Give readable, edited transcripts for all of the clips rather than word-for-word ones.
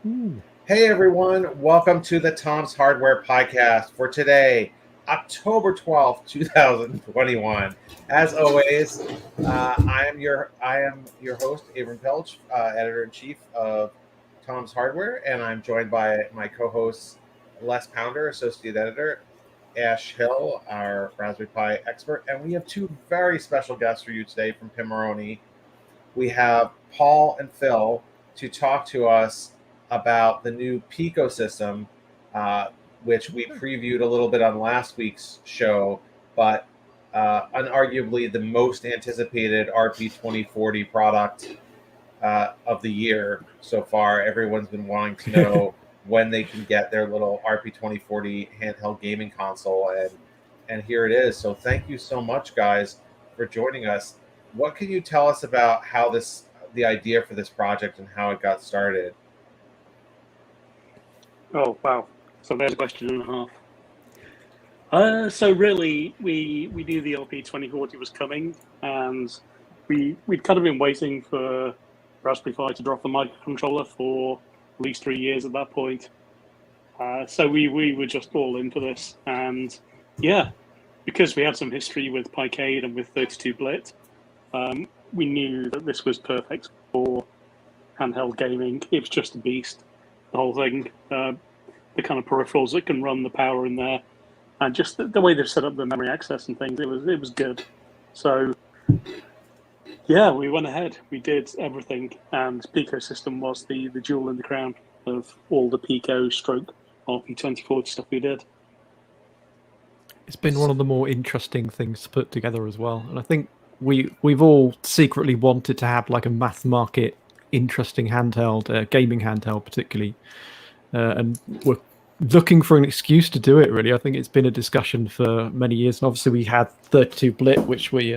Ooh. Hey everyone, welcome to the Tom's Hardware Podcast for today, October 12th, 2021. As always, I am your host, Abram Pelch, editor-in-chief of Tom's Hardware, and I'm joined by my co-hosts, Les Pounder, associate editor, Ash Hill, our Raspberry Pi expert, and we have two very special guests for you today from Pimoroni. We have Paul and Phil to talk to us about the new Picosystem, uh, which we previewed a little bit on last week's show, but unarguably the most anticipated RP2040 product of the year so far. Everyone's been wanting to know when they can get their little RP2040 handheld gaming console, and here it is. So thank you so much, guys, for joining us. What can you tell us about how the idea for this project and how it got started? Oh, wow. So there's a question and a half. So really, we knew the RP2040 was coming, and we'd kind of been waiting for Raspberry Pi to drop the microcontroller for at least 3 years at that point. So we were just all in for this, and yeah, because we had some history with Picade and with 32-bit, we knew that this was perfect for handheld gaming. It was just a beast, the whole thing. The kind of peripherals that can run the power in there, and just the way they've set up the memory access and things, it was good. So yeah, we went ahead. We did everything, and Picosystem was the jewel in the crown of all the Pico stroke RP2040 stuff we did. It's been one of the more interesting things to put together as well. And I think we've all secretly wanted to have like a mass market interesting handheld, gaming handheld particularly. And we're looking for an excuse to do it, really. I think it's been a discussion for many years. And obviously we had 32-bit, which we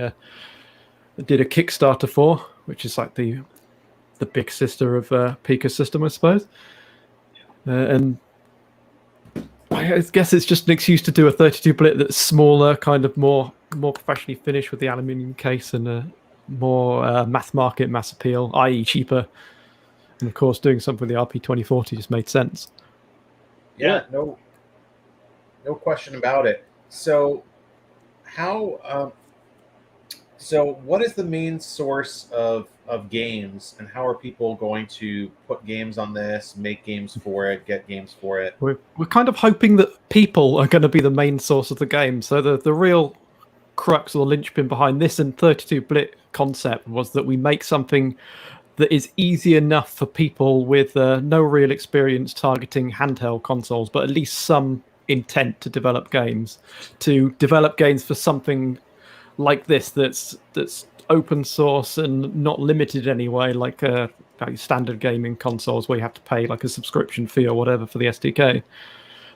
did a Kickstarter for, which is like the big sister of Picosystem, I suppose. And I guess it's just an excuse to do a 32-bit that's smaller, kind of more professionally finished with the aluminium case and a more mass market, mass appeal, i.e. cheaper. And of course, doing something with the RP2040 just made sense. Yeah, no question about it. So what is the main source of games, and how are people going to put games on this, make games for it, get games for it? We're kind of hoping that people are going to be the main source of the game. So the real crux or linchpin behind this and 32-bit concept was that we make something that is easy enough for people with no real experience targeting handheld consoles, but at least some intent to develop games for something like this that's open source and not limited anyway, like standard gaming consoles where you have to pay like a subscription fee or whatever for the SDK.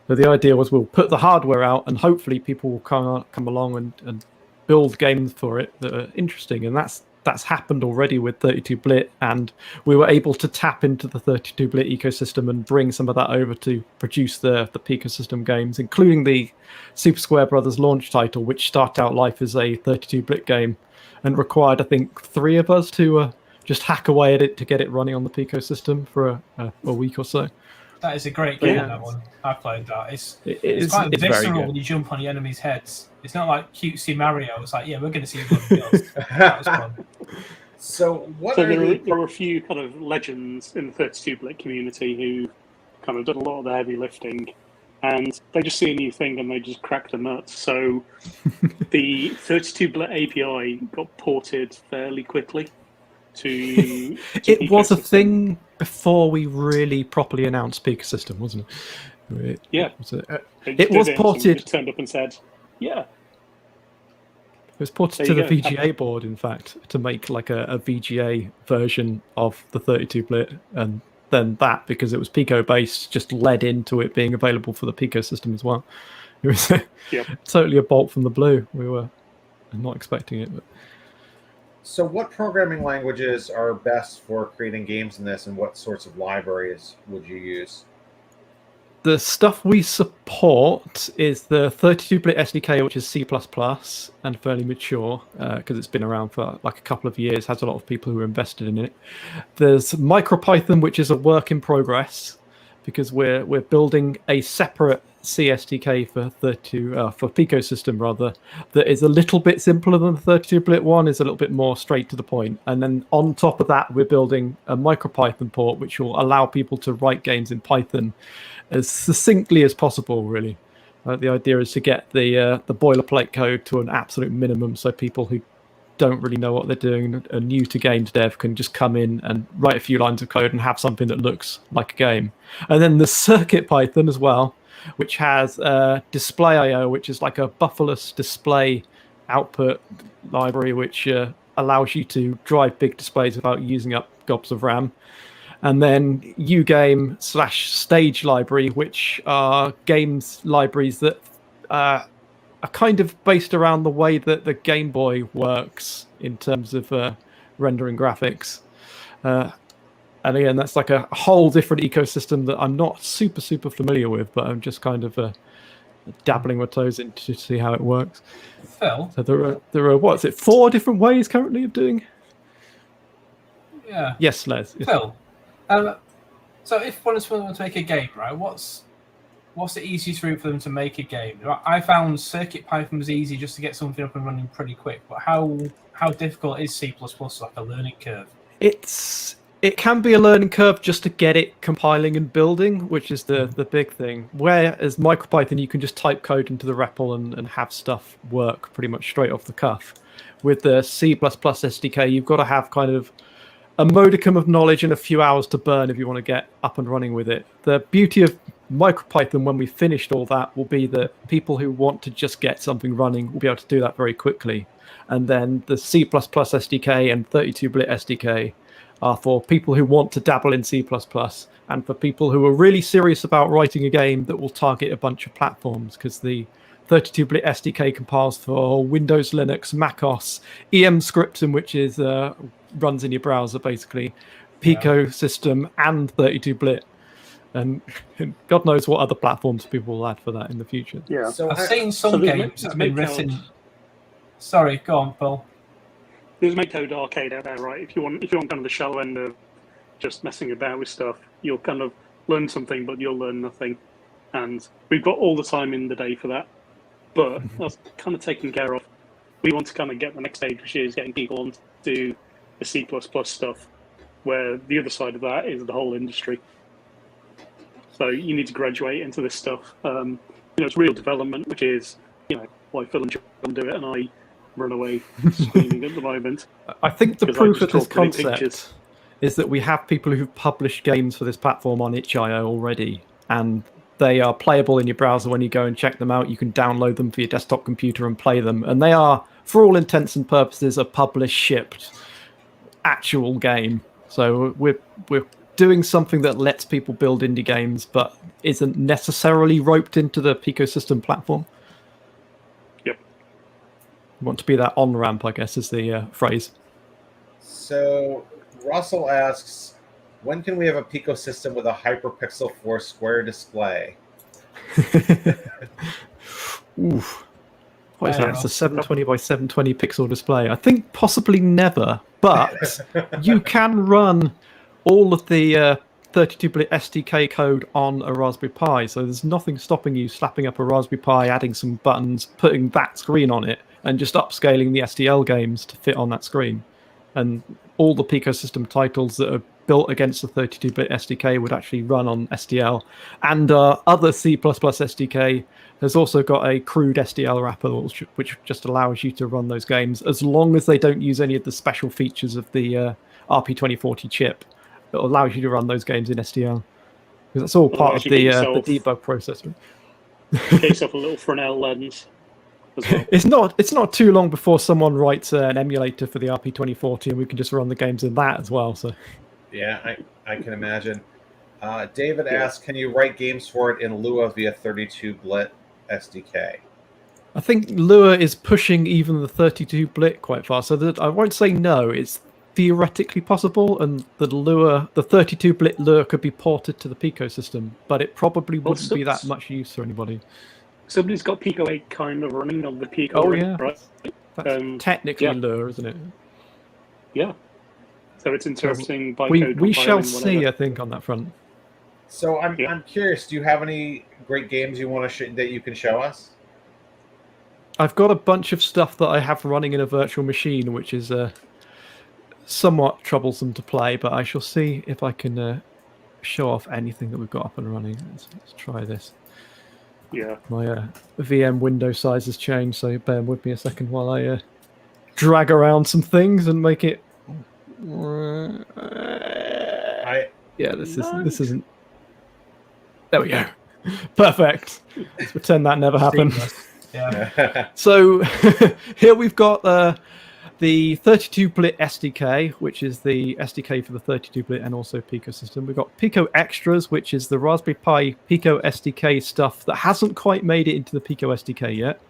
So the idea was we'll put the hardware out and hopefully people will come along and build games for it that are interesting, and that's happened already with 32-bit, and we were able to tap into the 32-bit ecosystem and bring some of that over to produce the Picosystem games, including the Super Square Brothers launch title, which started out life as a 32-bit game and required, I think, 3 of us to just hack away at it to get it running on the Picosystem for a week or so. That is a great game, that one. I played that. It's quite visceral when you jump on your enemies' heads. It's not like cutesy Mario. It's like, yeah, we're going to see what kills. That was fun. So there were a few kind of legends in the 32-bit community who kind of did a lot of the heavy lifting, and they just see a new thing and they just crack the nuts. So the 32-bit API got ported fairly quickly to it was a thing before we really properly announced Picosystem, wasn't it? It was ported. Just turned up and said, "Yeah." It was ported to the VGA board, in fact, to make like a VGA version of the 32-bit, and then that, because it was Pico-based, just led into it being available for the Picosystem as well. It was totally a bolt from the blue. We were not expecting it, but. So what programming languages are best for creating games in this, and what sorts of libraries would you use? The stuff we support is the 32-bit SDK, which is C++ and fairly mature because it's been around for like a couple of years, has a lot of people who are invested in it. There's MicroPython, which is a work in progress because we're building a separate C SDK for Picosystem rather, that is a little bit simpler than the 32-bit one, is a little bit more straight to the point. And then on top of that, we're building a MicroPython port, which will allow people to write games in Python as succinctly as possible, really. The idea is to get the boilerplate code to an absolute minimum, so people who don't really know what they're doing, are new to games dev, can just come in and write a few lines of code and have something that looks like a game. And then the Circuit Python as well, which has Display IO, which is like a bufferless display output library, which allows you to drive big displays without using up gobs of RAM. And then UGame/Stage library, which are games libraries that are kind of based around the way that the Game Boy works in terms of rendering graphics. And again, that's like a whole different ecosystem that I'm not super familiar with, but I'm just kind of dabbling my toes into to see how it works. Phil? So there are what is it, 4 different ways currently of doing? Yeah. Yes, Les. Phil, so if one wants to make a game, right, what's the easiest route for them to make a game? I found Circuit Python was easy just to get something up and running pretty quick, but how difficult is C++, like a learning curve? It can be a learning curve just to get it compiling and building, which is the big thing. Whereas MicroPython, you can just type code into the REPL and have stuff work pretty much straight off the cuff. With the C++ SDK, you've got to have kind of a modicum of knowledge and a few hours to burn if you want to get up and running with it. The beauty of MicroPython, when we finished all that, will be that people who want to just get something running will be able to do that very quickly. And then the C++ SDK and 32-bit SDK are for people who want to dabble in C++, and for people who are really serious about writing a game that will target a bunch of platforms, because the 32-bit SDK compiles for Windows, Linux, macOS, emscripten, which is runs in your browser basically, Picosystem, and 32-bit. And God knows what other platforms people will add for that in the future. Yeah. So I've seen some games that have been written. Sorry, go on, Paul. There's MakeCode Arcade out there, right? If you want kind of the shallow end of just messing about with stuff, you'll kind of learn something, but you'll learn nothing. And we've got all the time in the day for that. But that's kind of taken care of. We want to kind of get the next stage, which is getting people onto the C++ stuff, where the other side of that is the whole industry. So you need to graduate into this stuff. It's real development, which is, why Phil and John do it, and I run away screaming at the moment. I think the proof of this concept is that we have people who've published games for this platform on itch.io already, and they are playable in your browser when you go and check them out. You can download them for your desktop computer and play them, and they are, for all intents and purposes, a published, shipped, actual game. So we're doing something that lets people build indie games, but isn't necessarily roped into the Picosystem platform. Yep. You want to be that on-ramp, I guess, is the phrase. So Russell asks, when can we have a Picosystem with a Hyperpixel 4 square display? Oof. What is that? It's a 720 by 720 pixel display. I think possibly never, but you can run all of the 32-bit SDK code on a Raspberry Pi, so there's nothing stopping you slapping up a Raspberry Pi, adding some buttons, putting that screen on it, and just upscaling the SDL games to fit on that screen. And all the Picosystem titles that are built against the 32-bit SDK would actually run on SDL. And other C++ SDK has also got a crude SDL wrapper, which just allows you to run those games, as long as they don't use any of the special features of the RP2040 chip. It allows you to run those games in SDL. Because that's all part of the debug process. Get yourself a little Fresnel lens. Well. It's not too long before someone writes an emulator for the RP2040 and we can just run the games in that as well. So, yeah, I can imagine. David asks, can you write games for it in Lua via 32-bit SDK? I think Lua is pushing even the 32-bit quite far. So that I won't say no. It's theoretically possible, and the 32-bit lure could be ported to the Picosystem, but it probably wouldn't be that much use for anybody. Somebody's got Pico 8 kind of running on the Pico. Oh yeah, right? that's technically lure, isn't it? Yeah. So it's interesting. We shall see, I think, on that front. So I'm curious. Do you have any great games you want to that you can show us? I've got a bunch of stuff that I have running in a virtual machine, which is somewhat troublesome to play, but I shall see if I can show off anything that we've got up and running. Let's try this. Yeah. My VM window size has changed, so bear with me a second while I drag around some things and make it. This isn't. There we go. Perfect. Let's pretend that never happened. Yeah. So here we've got the 32-bit SDK, which is the SDK for the 32-bit and also Picosystem. We've got Pico Extras, which is the Raspberry Pi Pico SDK stuff that hasn't quite made it into the Pico SDK yet.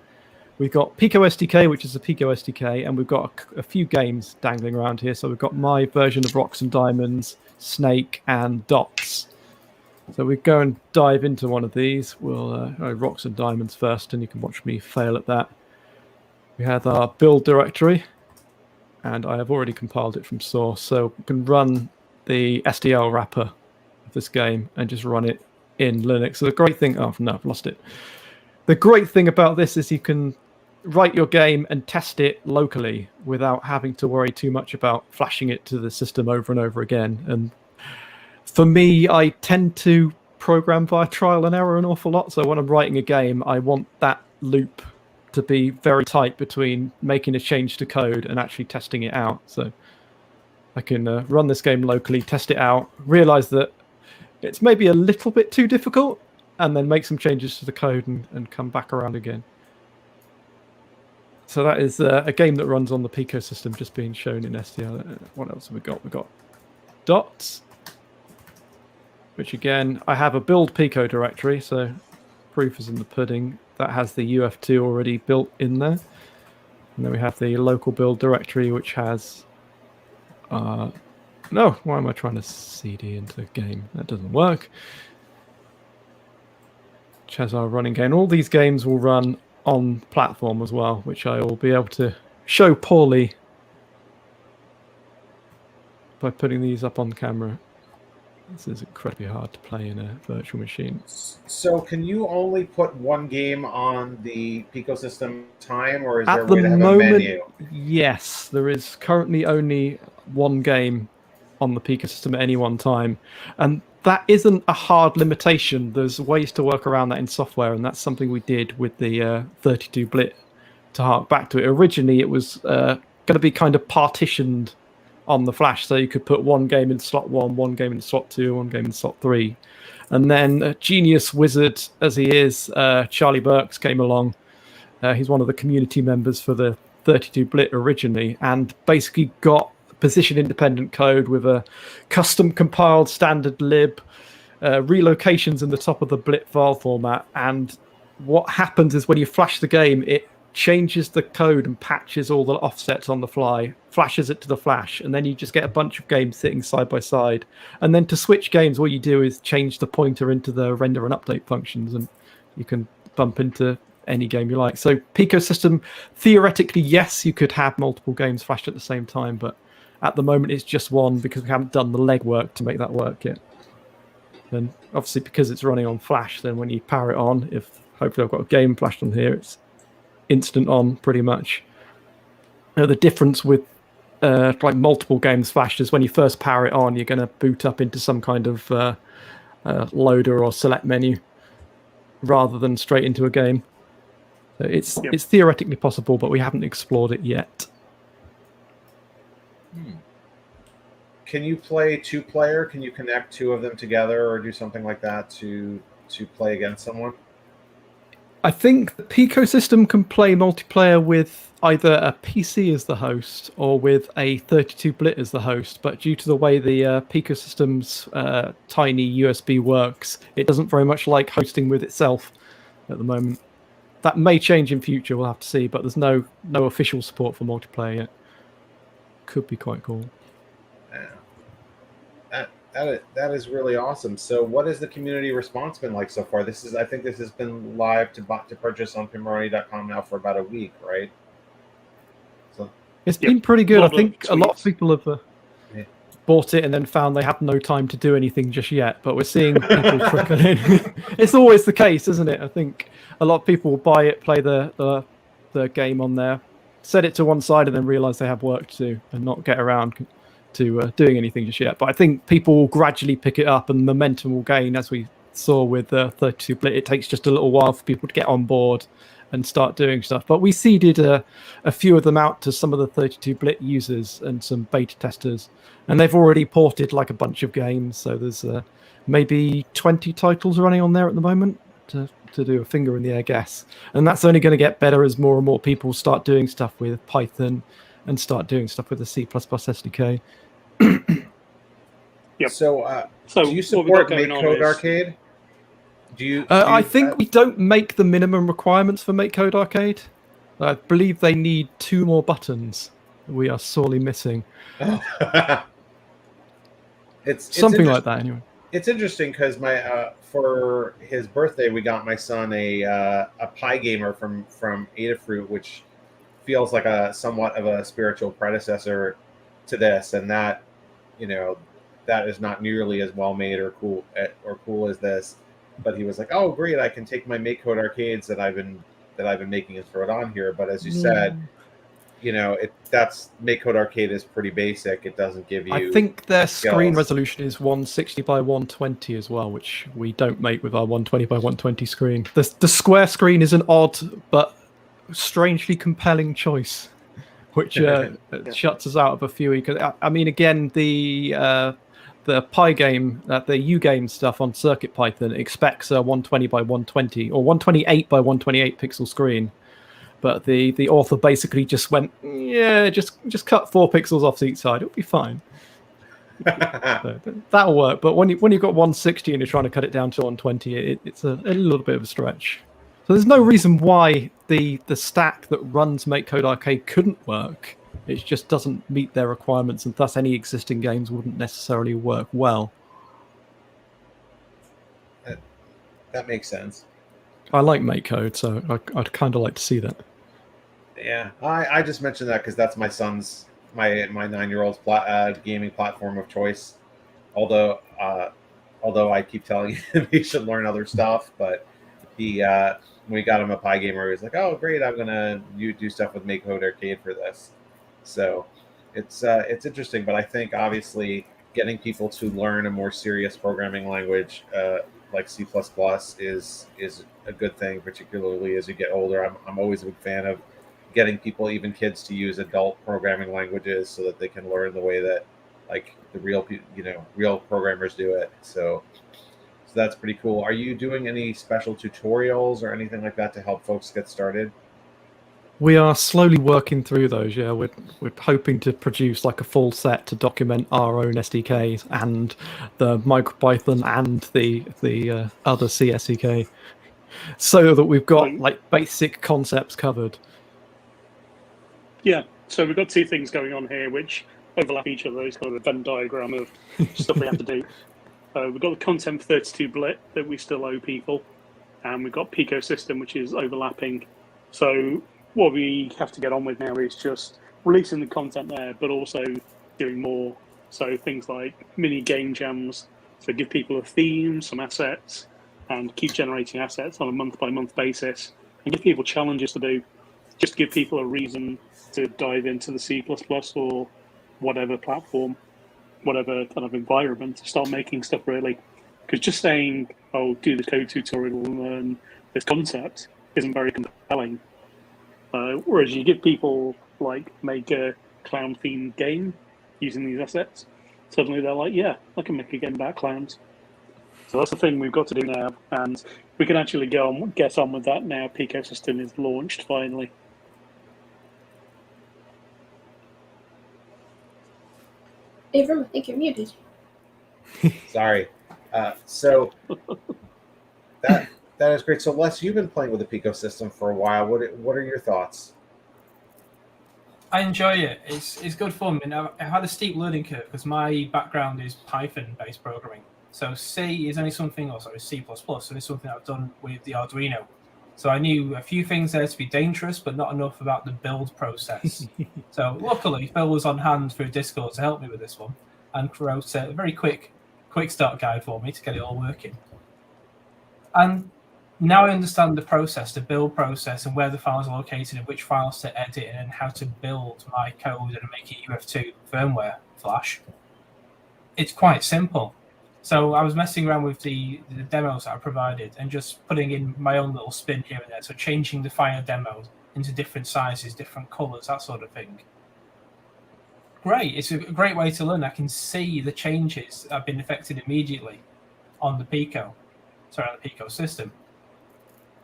We've got Pico SDK, which is the Pico SDK, and we've got a few games dangling around here. So we've got my version of Rocks and Diamonds, Snake, and Dots. So we go and dive into one of these. We'll Rocks and Diamonds first, and you can watch me fail at that. We have our build directory, and I have already compiled it from source. So we can run the SDL wrapper of this game and just run it in Linux. So the great thing... Oh, no, I've lost it. The great thing about this is you can write your game and test it locally without having to worry too much about flashing it to the system over and over again. And for me, I tend to program via trial and error an awful lot. So when I'm writing a game, I want that loop to be very tight between making a change to code and actually testing it out. So I can run this game locally, test it out, realize that it's maybe a little bit too difficult, and then make some changes to the code and come back around again. So that is a game that runs on the Picosystem, just being shown in SDL. What else have we got? We've got Dots, which again, I have a build Pico directory, so proof is in the pudding. That has the UF2 already built in there. And then we have the local build directory, which has... no, why am I trying to CD into the game? That doesn't work. Which has our running game. All these games will run on platform as well, which I will be able to show poorly by putting these up on camera. This is incredibly hard to play in a virtual machine. So can you only put one game on the Picosystem time, or is there a way to have a menu? Yes, there is currently only one game on the Picosystem at any one time. And that isn't a hard limitation. There's ways to work around that in software, and that's something we did with the 32-bit to hark back to it. Originally, it was going to be kind of partitioned on the flash, so you could put one game in slot 1, one game in slot 2, one game in slot 3. And then a genius wizard as he is, Charlie Burks, came along. He's one of the community members for the 32-bit originally, and basically got position-independent code with a custom-compiled standard lib, relocations in the top of the blit file format. And what happens is when you flash the game, it changes the code and patches all the offsets on the fly, flashes it to the flash, and then you just get a bunch of games sitting side by side. And then to switch games, what you do is change the pointer into the render and update functions, and you can bump into any game you like. So Picosystem, theoretically, yes, you could have multiple games flashed at the same time, but at the moment it's just one because we haven't done the legwork to make that work yet. And obviously because it's running on flash, then when you power it on, if hopefully I've got a game flashed on here, it's instant on pretty much. The difference with like multiple games flashed is when you first power it on, you're going to boot up into some kind of loader or select menu rather than straight into a game. So it's theoretically possible, but we haven't explored it yet. Can you play 2-player? Can you connect 2 of them together or do something like that to play against someone? I think the Picosystem can play multiplayer with either a PC as the host or with a 32-bit as the host, but due to the way the Picosystem's tiny USB works, it doesn't very much like hosting with itself at the moment. That may change in future, we'll have to see, but there's no official support for multiplayer yet. Could be quite cool. That is really awesome. So, what has the community response been like so far? I think this has been live to purchase on Pimoroni.com now for about a week, right? So, It's been pretty good. I Lot of think a lot of tweets. people have Yeah. bought it and then found they have no time to do anything just yet. But we're seeing people trickle in. It's always the case, isn't it? I think a lot of people will buy it, play the game on there, set it to one side, and then realize they have work to do and not get around to doing anything just yet. But I think people will gradually pick it up, and momentum will gain, as we saw with 32-bit. It takes just a little while for people to get on board and start doing stuff. But we seeded a few of them out to some of the 32-bit users and some beta testers, and they've already ported like a bunch of games. So there's maybe 20 titles running on there at the moment to do a finger in the air guess. And that's only going to get better as more and more people start doing stuff with Python and start doing stuff with the C++ SDK. Yep. So, So do you what we've got support going Make on Code is- Arcade? I think we don't make the minimum requirements for Make Code Arcade. I believe they need 2 more buttons. We are sorely missing. It's Something like that, anyway. It's interesting because for his birthday, we got my son a Pi Gamer from Adafruit, which feels like a somewhat of a spiritual predecessor to this, and that that is not nearly as well made or cool as this. But he was like, "Oh, great! I can take my Make Code arcades that I've been making and throw it on here." But as you said, that's Make Code Arcade is pretty basic. It doesn't give you. I think their screen skills. resolution is 160 by 120 as well, which we don't make with our 120 by 120 screen. The square screen is an odd but strangely compelling choice, which shuts us out of a few. I mean, again, the Pi game, the U-game stuff on CircuitPython expects a 120 by 120 or 128 by 128 pixel screen. But the author basically just went, just cut 4 pixels off each side. It'll be fine. So that'll work. But when you've got 160 and you're trying to cut it down to 120, it's a little bit of a stretch. So there's no reason why the stack that runs Make Code Arcade couldn't work. It just doesn't meet their requirements, and thus any existing games wouldn't necessarily work well. That makes sense. I like Make Code, so I'd kind of like to see that. Yeah, I just mentioned that because that's my son's, my 9-year-old's gaming platform of choice. Although I keep telling him he should learn other stuff, but he when we got him a Pi Gamer, he was like, "Oh, great! I'm gonna do stuff with Make Code Arcade for this." So it's interesting, but I think obviously getting people to learn a more serious programming language like C++ is a good thing, particularly as you get older. I'm always a big fan of getting people, even kids, to use adult programming languages so that they can learn the way that like the real programmers do it. So that's pretty cool. Are you doing any special tutorials or anything like that to help folks get started? We are slowly working through those. Yeah, we're hoping to produce like a full set to document our own SDKs and the MicroPython and the other CSDK, so that we've got like basic concepts covered. Yeah, so we've got 2 things going on here which overlap each other. It's kind of a Venn diagram of stuff we have to do. We've got the content for 32-bit that we still owe people, and we've got Picosystem, which is overlapping. So what we have to get on with now is just releasing the content there, but also doing more. So things like mini game jams, so give people a theme, some assets, and keep generating assets on a month-by-month basis, and give people challenges to do, just to give people a reason to dive into the C++ or whatever platform, whatever kind of environment, to start making stuff really. Because just saying, "Oh, do the code tutorial and learn this concept," isn't very compelling. Whereas you give people, like, make a clown-themed game using these assets, suddenly they're like, "Yeah, I can make a game about clowns." So that's the thing we've got to do now, and we can actually get on with that now. Picosystem is launched finally. Abram, I think you're muted. Sorry. So that is great. So Les, you've been playing with the Picosystem for a while. What are your thoughts? I enjoy it. It's good fun. And I've had a steep learning curve because my background is Python-based programming. So C is only something, or sorry, C++, so it's something I've done with the Arduino. So I knew a few things there to be dangerous, but not enough about the build process. So luckily, Phil was on hand through Discord to help me with this one and wrote a very quick start guide for me to get it all working. And now I understand the process, the build process, and where the files are located and which files to edit and how to build my code and make it UF2 firmware flash. It's quite simple. So I was messing around with the demos that I provided and just putting in my own little spin here and there. So changing the fire demo into different sizes, different colors, that sort of thing. Great. It's a great way to learn. I can see the changes that have been affected immediately on the Picosystem.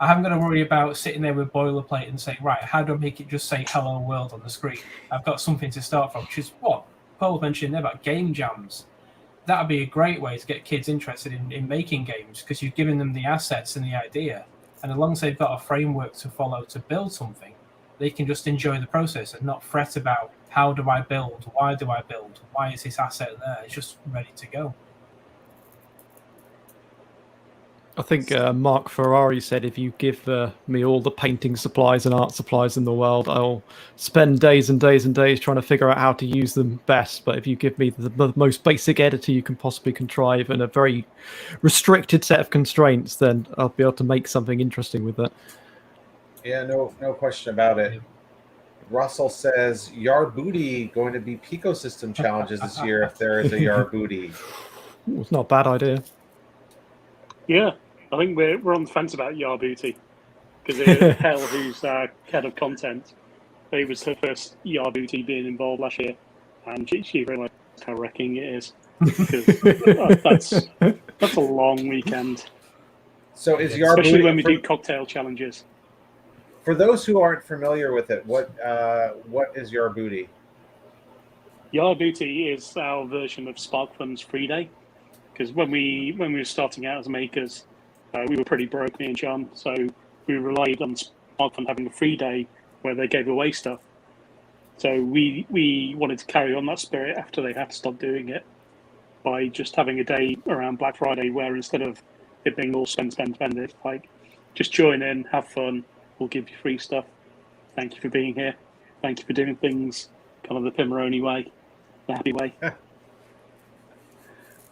I haven't got to worry about sitting there with boilerplate and saying, right, how do I make it just say hello world on the screen? I've got something to start from, which is what Paul mentioned there about game jams. That would be a great way to get kids interested in making games because you've given them the assets and the idea. And as long as they've got a framework to follow to build something, they can just enjoy the process and not fret about how do I build, why do I build, why is this asset there? It's just ready to go. I think Mark Ferrari said, if you give me all the painting supplies and art supplies in the world, I'll spend days and days and days trying to figure out how to use them best. But if you give me the most basic editor you can possibly contrive and a very restricted set of constraints, then I'll be able to make something interesting with that. Yeah, no question about it. Russell says, Yar Booty going to be Picosystem challenges this year if there is a Yar Booty. It's not a bad idea. Yeah, I think we're on the fence about Yar Booty because Hell, who's head of content, it was her first Yar Booty being involved last year, and she realised how wrecking it is. Because that's a long weekend. So is Yar especially Booty, when we do cocktail challenges. For those who aren't familiar with it, what is Yar Booty? Yar Booty is our version of SparkFun's Free Day. Because when we were starting out as makers, we were pretty broke, me and John. So we relied on SparkFun having a free day where they gave away stuff. So we wanted to carry on that spirit after they had to stop doing it by just having a day around Black Friday where instead of it being all spend, it's like just join in, have fun. We'll give you free stuff. Thank you for being here. Thank you for doing things kind of the Pimoroni way, the happy way.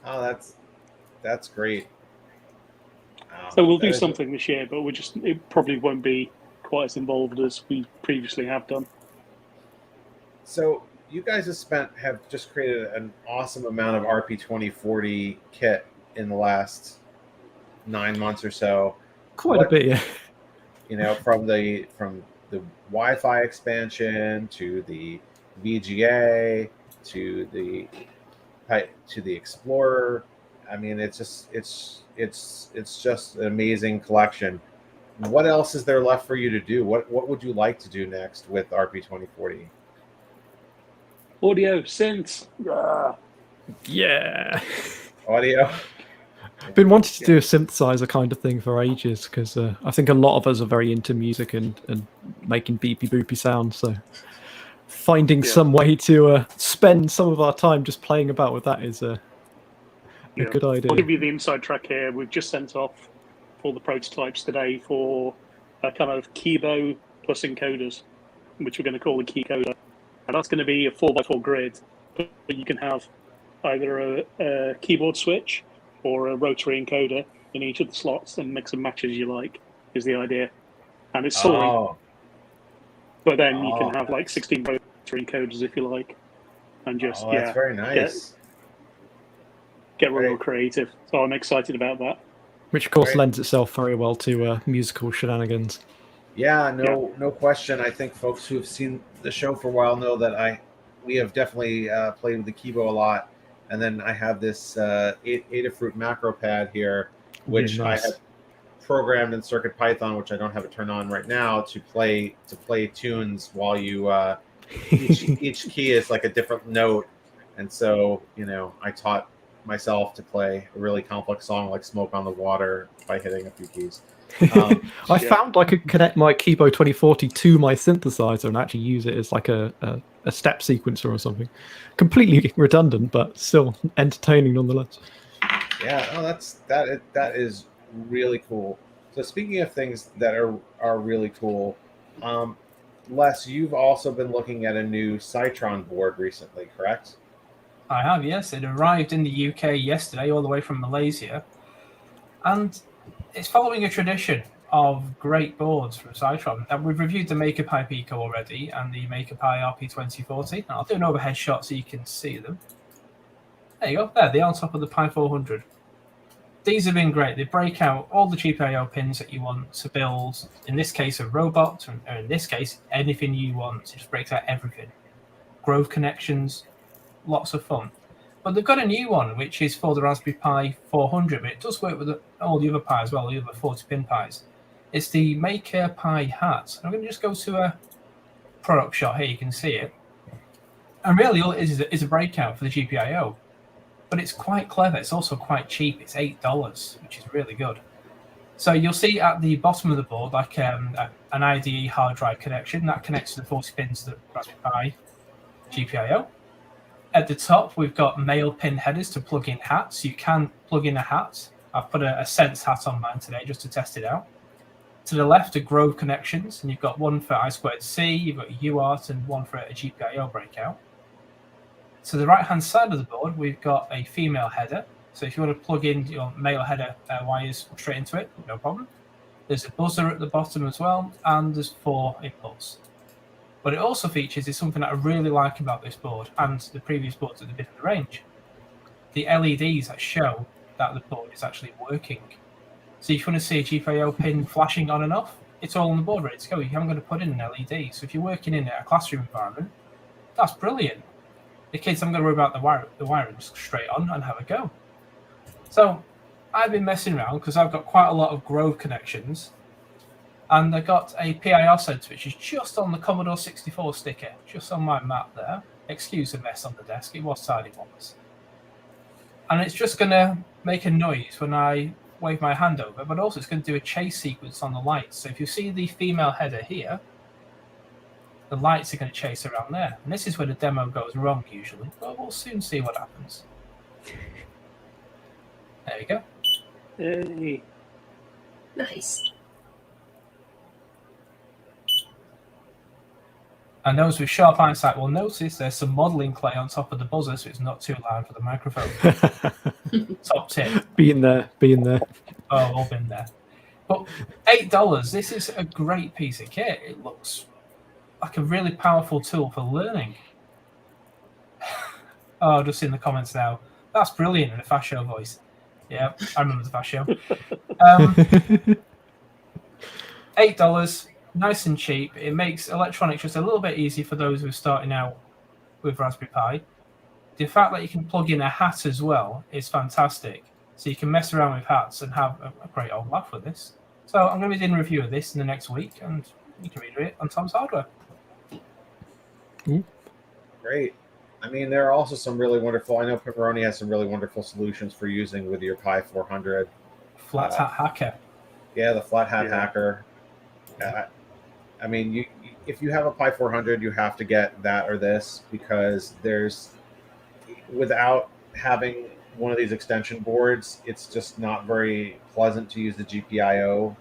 Oh, that's great. So we'll do something this year, but it probably won't be quite as involved as we previously have done. So you guys have just created an awesome amount of RP2040 kit in the last 9 months or so. Quite a bit, yeah. You know, from the Wi-Fi expansion to the VGA to the Explorer. I mean, it's just an amazing collection. What else is there left for you to do? What would you like to do next with RP2040? Audio synths. Yeah. Audio. I've been wanting to do a synthesizer kind of thing for ages because I think a lot of us are very into music and making beepy boopy sounds. So finding some way to spend some of our time just playing about with that is a good idea. I'll give you the inside track here. We've just sent off all the prototypes today for a kind of Keyboard plus encoders, which we're going to call the Keycoder. And that's going to be a 4x4 grid, but you can have either a keyboard switch or a rotary encoder in each of the slots and mix and match as you like, is the idea. And it's sorting. But then you can have like 16 rotary encoders if you like. And just, that's very nice. Get real creative. So I'm excited about that. Which, of course, lends itself very well to musical shenanigans. Yeah, no question. I think folks who have seen the show for a while know that we have definitely played with the Kibo a lot. And then I have this Adafruit Macro Pad here, which I have programmed in CircuitPython, which I don't have it turned on right now, to play tunes while you each key is like a different note. And so, you know, I taught myself to play a really complex song like "Smoke on the Water" by hitting a few keys. I found I could connect my Keyboard 2040 to my synthesizer and actually use it as like a step sequencer or something. Completely redundant, but still entertaining nonetheless. Yeah, oh, that is really cool. So speaking of things that are really cool, Les, you've also been looking at a new Cytron board recently, correct? I have, yes. It arrived in the UK yesterday, all the way from Malaysia, and it's following a tradition of great boards from Cytron. And we've reviewed the Maker Pi Pico already and the Maker Pi RP2040. I'll do an overhead shot so you can see them. There you go. There, they are on top of the Pi 400. These have been great. They break out all the GPIO pins that you want to build. In this case, a robot, or in this case, anything you want. It just breaks out everything. Grove connections, lots of fun. But they've got a new one, which is for the Raspberry Pi 400, but it does work with all the other Pi as well, the other 40-pin Pis. It's the Maker Pi hat. I'm going to just go to a product shot here. You can see it. And really, all it is a breakout for the GPIO. But it's quite clever. It's also quite cheap. It's $8, which is really good. So you'll see at the bottom of the board, like an IDE hard drive connection. That connects to the 40 pins to the Raspberry Pi GPIO. At the top, we've got male pin headers to plug in hats. You can plug in a hat. I've put a Sense hat on mine today just to test it out. To the left are Grove connections, and you've got one for I2C, you've got UART, and one for a GPIO breakout. To the right-hand side of the board, we've got a female header. So if you want to plug in your male header wires straight into it, no problem. There's a buzzer at the bottom as well, and there's 4 inputs. What it also features is something that I really like about this board and the previous boards that have been in the range. The LEDs that show that the board is actually working. So if you want to see a GPIO pin flashing on and off, it's all on the board ready to go. You haven't got to put in an LED. So if you're working in a classroom environment, that's brilliant. The kids haven't got to worry about the wiring, just straight on and have a go. So I've been messing around because I've got quite a lot of Grove connections. And I got a PIR sensor, which is just on the Commodore 64 sticker, just on my mat there. Excuse the mess on the desk, it was tidy once. And it's just going to make a noise when I wave my hand over, but also it's going to do a chase sequence on the lights. So if you see the female header here, the lights are going to chase around there. And this is where the demo goes wrong usually, but we'll soon see what happens. There we go. Hey. Nice. And those with sharp eyesight will notice there's some modelling clay on top of the buzzer, so it's not too loud for the microphone. Top tip. Being there. Oh, all been there. But $8, this is a great piece of kit. It looks like a really powerful tool for learning. Oh, just in the comments now. That's brilliant in a Fast Show voice. Yeah, I remember the Fast Show. $8. Nice and cheap. It makes electronics just a little bit easier for those who are starting out with Raspberry Pi. The fact that you can plug in a hat as well is fantastic. So you can mess around with hats and have a great old laugh with this. So I'm going to be doing a review of this in the next week, and you can read it on Tom's Hardware. Great. I mean, there are also some really wonderful. I know Pimoroni has some really wonderful solutions for using with your Pi 400. Flat Hat Hacker. Yeah, the Flat Hat Hacker. I mean, if you have a Pi 400, you have to get that or this, because without having one of these extension boards, it's just not very pleasant to use the GPIO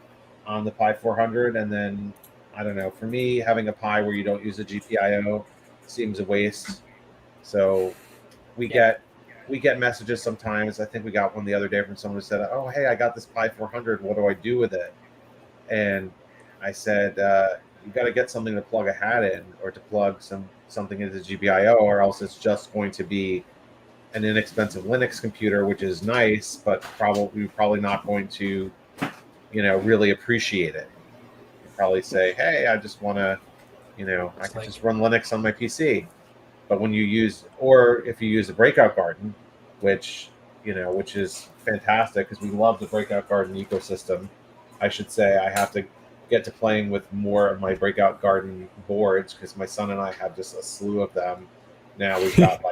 on the Pi 400. And then, I don't know, for me, having a Pi where you don't use the GPIO seems a waste. So we get messages sometimes. I think we got one the other day from someone who said, "Oh, hey, I got this Pi 400. What do I do with it?" And I said, you got to get something to plug a hat in, or to plug something into the GPIO, or else it's just going to be an inexpensive Linux computer, which is nice, but probably not going to, really appreciate it. You probably say, "Hey, I just want to, I can just run Linux on my PC." But when you use, or if you use a Breakout Garden, which is fantastic, because we love the Breakout Garden ecosystem. I should say I have to get to playing with more of my Breakout Garden boards, because my son and I have just a slew of them. Now we've got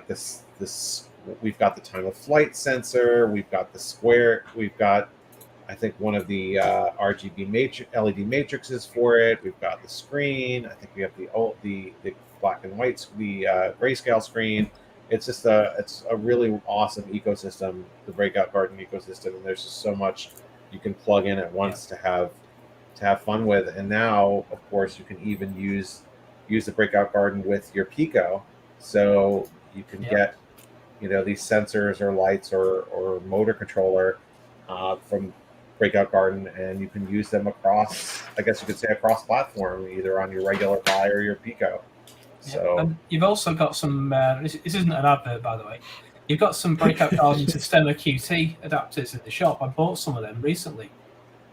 this we've got the time of flight sensor. We've got the square. We've got, I think, one of the RGB LED matrices for it. We've got the screen. I think we have the black and white, the grayscale screen. It's just it's a really awesome ecosystem, the Breakout Garden ecosystem, and there's just so much you can plug in at once to have fun with. And now, of course, you can even use the Breakout Garden with your Pico, so you can get these sensors or lights or motor controller from Breakout Garden, and you can use them across, I guess you could say, across platform, either on your regular Pi or your Pico. So and you've also got some. This isn't an advert, by the way. You've got some Breakout Garden to Stemma QT adapters in the shop. I bought some of them recently.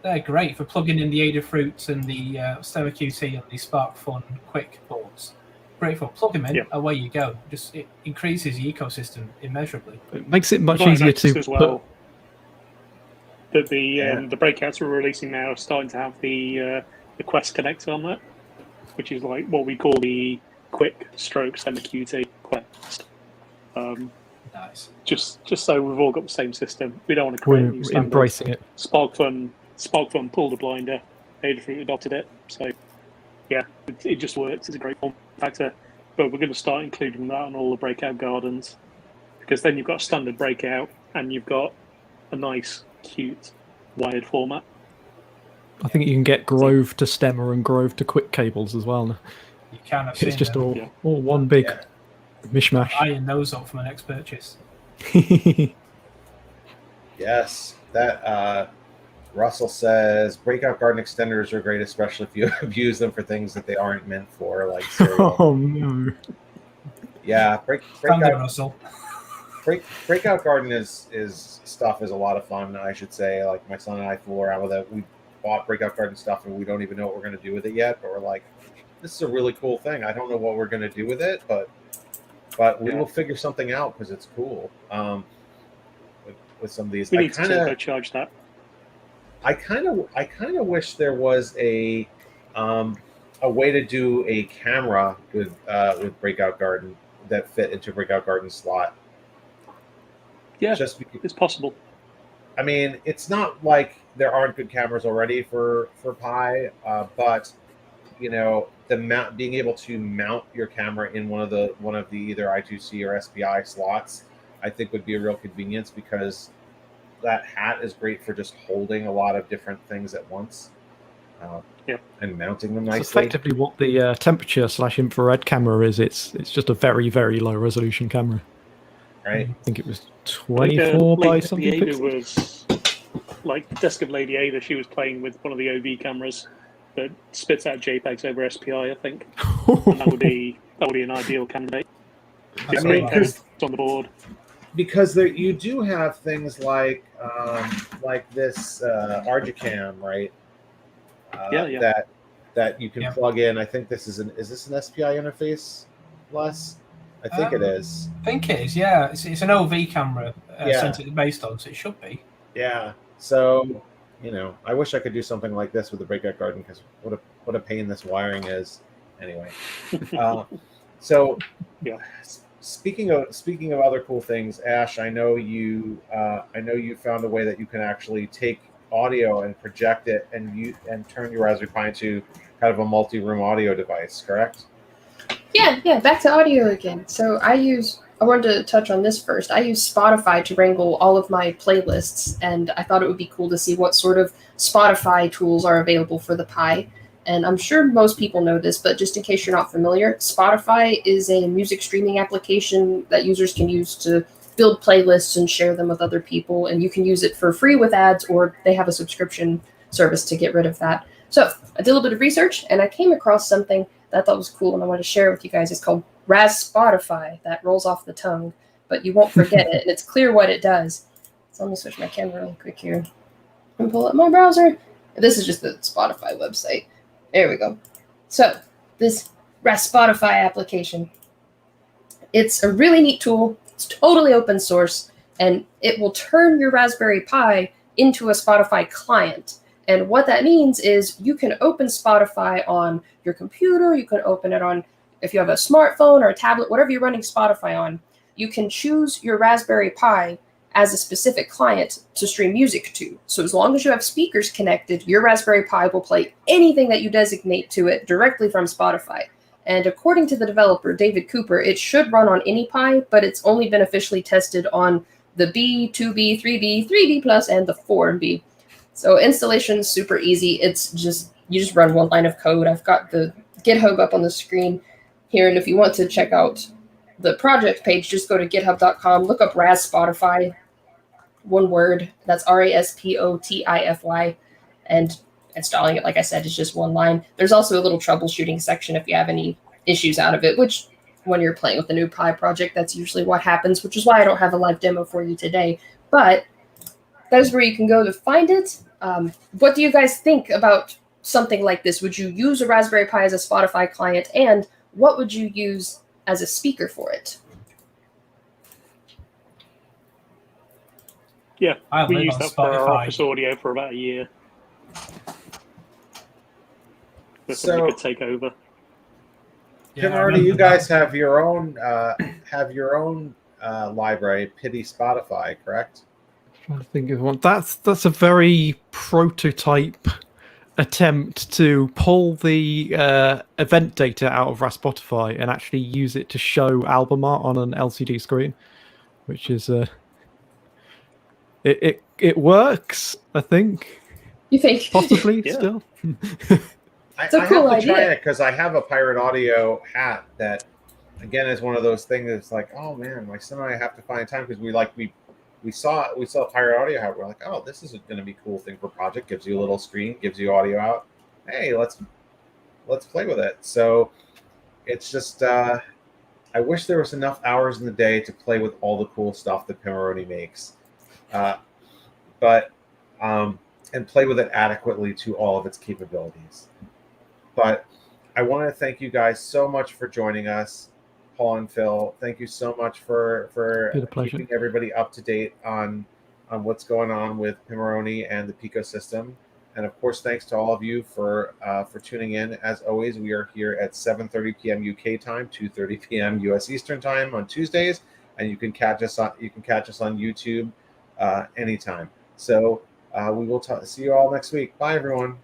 They're great for plugging in the Adafruit and the Stemma QT and the SparkFun Quick boards. Great for plug them in, away you go. Just it increases the ecosystem immeasurably. It makes it much easier to as well. That the breakouts we're releasing now are starting to have the Quest connector on that, which is like what we call the Quick Stroke Stemma QT Quest. Nice. Just so we've all got the same system. We don't want to create a new standard. Embracing it. SparkFun pulled a blinder. Adafruit adopted it. So yeah, it just works. It's a great form factor. But we're going to start including that on all the Breakout Gardens, because then you've got a standard breakout and you've got a nice, cute, wired format. I think you can get Grove to Stemma and Grove to Quick cables as well. You can. It's just all one big mishmash. Eyeing those up for my next purchase. Yes, that Russell says Breakout Garden extenders are great, especially if you abuse them for things that they aren't meant for, like cereal. Oh no! Yeah, Russell. Breakout Garden is a lot of fun. I should say, like my son and I fool around with it. We bought Breakout Garden stuff and we don't even know what we're going to do with it yet. But we're like, this is a really cool thing. I don't know what we're going to do with it, but we will figure something out because it's cool. With some of these, we need to turbocharge that. I kind of wish there was a way to do a camera with Breakout Garden that fit into Breakout Garden slot. Yeah, it's possible. I mean, it's not like there aren't good cameras already for Pi, but being able to mount your camera in one of the either I2C or SPI slots, I think would be a real convenience, because that hat is great for just holding a lot of different things at once, and mounting them nicely. It's effectively what the temperature/infrared camera is. It's just a very, very low resolution camera. Right. I think it was 24 by something Ada pixels. was like Desk of Lady Ada. She was playing with one of the OV cameras that spits out JPEGs over SPI, I think. And that would be an ideal candidate. It's on the board. Because you do have things like this Argicam, right? That you can plug in. I think is this an SPI interface, Les? I think it is. I think it is, yeah. It's an OV camera sensor based on, so it should be. Yeah. So, I wish I could do something like this with the Breakout Garden, because what a pain this wiring is. Anyway. So speaking of other cool things, Ash, I know you found a way that you can actually take audio and project it and turn your Raspberry Pi into kind of a multi-room audio device, correct? Yeah, back to audio again. So I wanted to touch on this first. I use Spotify to wrangle all of my playlists, and I thought it would be cool to see what sort of Spotify tools are available for the Pi. And I'm sure most people know this, but just in case you're not familiar, Spotify is a music streaming application that users can use to build playlists and share them with other people. And you can use it for free with ads, or they have a subscription service to get rid of that. So I did a little bit of research, and I came across something that I thought was cool, and I want to share it with you guys. It's called Spotify. That rolls off the tongue, but you won't forget it, and it's clear what it does. So let me switch my camera real quick here and pull up my browser. This is just the Spotify website. There we go. So this Spotify application, it's a really neat tool. It's totally open source, and it will turn your Raspberry Pi into a Spotify client. And what that means is you can open Spotify on your computer. You can open it on, if you have a smartphone or a tablet, whatever you're running Spotify on. you can choose your Raspberry Pi as a specific client to stream music to. So as long as you have speakers connected, your Raspberry Pi will play anything that you designate to it directly from Spotify. And according to the developer, David Cooper, it should run on any Pi, but it's only been officially tested on the B, 2B, 3B, 3B Plus, and the 4B. So installation is super easy. It's just, you just run one line of code. I've got the GitHub up on the screen here, and if you want to check out the project page, just go to github.com, look up Ras Spotify, one word, that's RASPOTIFY, and installing it, like I said, is just one line. There's also a little troubleshooting section if you have any issues out of it, which when you're playing with the new Pi project, that's usually what happens, which is why I don't have a live demo for you today. But that is where you can go to find it. What do you guys think about something like this? Would you use a Raspberry Pi as a Spotify client, and what would you use as a speaker for it? Yeah, I we live used on that for our Spotify. office audio for about a year. Before So- we could take over. Yeah, I Pimoroni, remember you that. guys have your own library, Pity Spotify, correct? Trying to think of one. That's a very prototype attempt to pull the event data out of Raspotify and actually use it to show album art on an LCD screen, which is it works, I think, You think? possibly Yeah. still. It's a I cool have to try idea. it because I have a Pirate Audio hat that, again, is one of those things that's like, oh man, my son and I have to find time because we saw a Pirate Audio hat. We're like, oh, this is going to be a cool thing for project. Gives you a little screen, gives you audio out. Hey, let's play with it. So it's just I wish there was enough hours in the day to play with all the cool stuff that Pimoroni makes, but and play with it adequately to all of its capabilities. But I want to thank you guys so much for joining us, Paul and Phil. Thank you so much for Been a pleasure. keeping everybody up to date on what's going on with Pimoroni and the Picosystem. And of course, thanks to all of you for tuning in. As always, we are here at 7:30 p.m. UK time, 2:30 p.m. US Eastern time on Tuesdays, and you can catch us on YouTube anytime. So we will see you all next week. Bye, everyone.